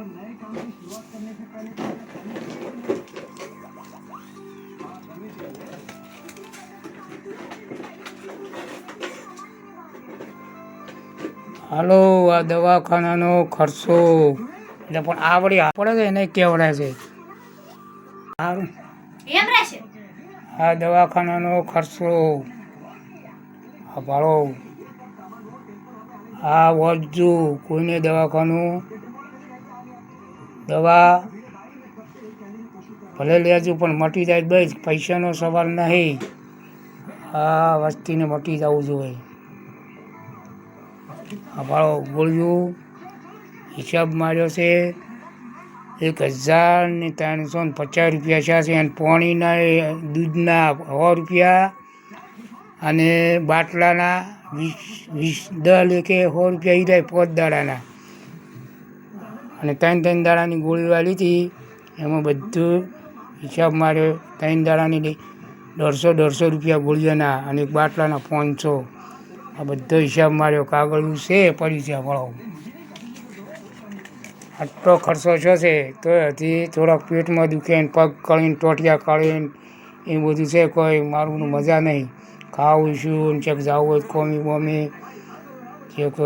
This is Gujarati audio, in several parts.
હાલો, આ દવાખાનાનો ખર્ચો એટલે પણ આવડી પડે છે એને કેવડાય છે. આ દવાખાનાનો ખર્ચો ભાડો આ વધુ કોઈને દવાખાનું દવા ભલે લેજો પણ મટી જાય બસ, પૈસાનો સવાલ નહીં. આ વસ્તીને મટી જવું જોઈએ. આ ભાડો ગોળીઓ હિસાબ માર્યો છે 1350 રૂપિયા છે. અને પાણીના દૂધના 100 રૂપિયા અને બાટલાના 10 લેખે 100 રૂપિયા એ થાય 5 દાડાના. અને 3 દાડાની ગોળીઓ લીધી એમાં બધું હિસાબ માર્યો. 3 દાડાની 150 રૂપિયા ગોળીઓના અને એક બાટલાના 500. આ બધો હિસાબ માર્યો. કાગળિયું છે પડી છે ભાડો. આટલો ખર્ચો છે તો હજી થોડાક પેટમાં દુખે ને પગ કળીને ટોટિયા કાઢીને એ બધું છે. કોઈ મારું મજા નહીં. ખાવું શું ચેક જવું હોય કોમી બોમી ચેક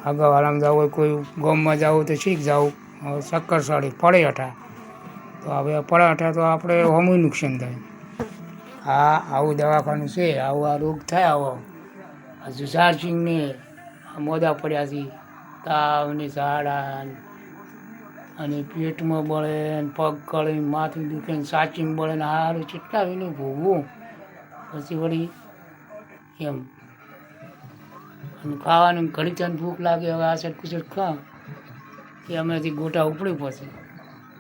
આગળવાળામાં જવું હોય, કોઈ ગામમાં જવું તો શીખ જવું. હવે ચક્કર સાડી પડે હઠા તો હવે પડે હઠા તો આપણે હમું નુકસાન થાય. આવું દવાખાનું છે. આવું આ રોગ થાય. આવો જુસારસિંહને મોદા પડ્યા છે. તાવને ઝાડા અને પેટમાં બળે ને પગ કળે માથું દુખે ને સાચીને બળે ને હારું કેટલા વિનું ભોગવું પછી વળી એમ. અને ખાવાનું ઘડી ચાંદ ભૂખ લાગે. હવે આસટ કુસટ ખા એ અમેથી ગોટા ઉપડી પછી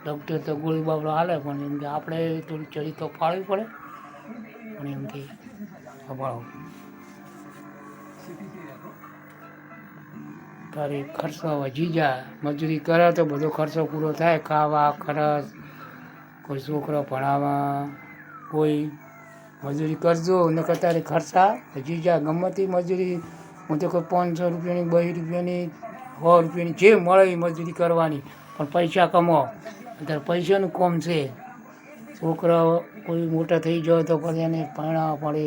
ડૉક્ટર તો ગોળી બાબડો હાલે પણ એમ કે આપણે થોડી ચડી તો ફાળવી પડે. પણ એમ કે અભાવ તારે ખર્ચો વધી જાય. મજૂરી કરે તો બધો ખર્ચો પૂરો થાય. ખાવા ખર્ચ, કોઈ છોકરો ભણાવવા, કોઈ મજૂરી કરજો નકર તારે ખર્ચા વધી જાય. ગમે તે મજૂરી હું તો કોઈ 500 રૂપિયાની 2 રૂપિયાની 100 રૂપિયાની જે મળે એ મજૂરી કરવાની પણ પૈસા કમાવો. અત્યારે પૈસાનું કોમ છે. છોકરાઓ કોઈ મોટા થઈ જાય તો પછી એને પરણાવવા પડે,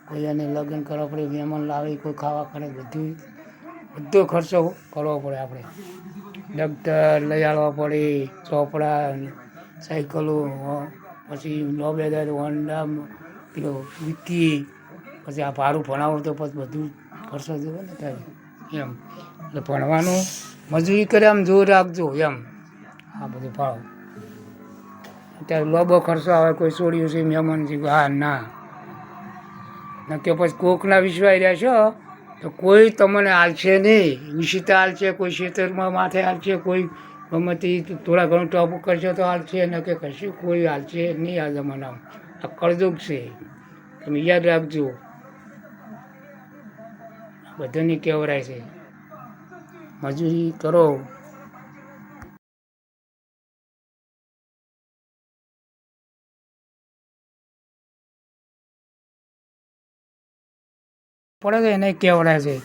કોઈ એને લગ્ન કરવા પડે, મહેમાન લાવે, કોઈ ખાવા કરે, બધો ખર્ચો કરવો પડે. આપણે દફતર લઈ આવવા પડે, ચોપડા, સાયકલો, પછી લોબેદાર હોન્ડા પેલો વિકી, પછી આ ભાડું ભણાવો તો પછી બધું ખર્ચો જોવે ને થાય એમ. એટલે ભણવાનું મજૂરી કરે આમ જોર રાખજો એમ. આ બધું ભાવ અત્યારે લોબો ખર્ચો આવે. કોઈ છોડ્યું છે મહેમાન છે હા ના કે પછી કોકના વિશ્વાસ રહેશો તો કોઈ તમને હાલશે નહીં. વિશિતા હાલશે, કોઈ ખેતરમાં માથે હાલશે, કોઈ ગમે તે થોડા ઘણું ટોપ કરશે તો હાલશે ન કે કશું કોઈ હાલશે નહીં. આ જમાનામાં આ કળજુગ છે. તમે યાદ રાખજો. બધાની કહેવરાય છે મજૂરી કરો. પડે છે એને કહેવડાય છે.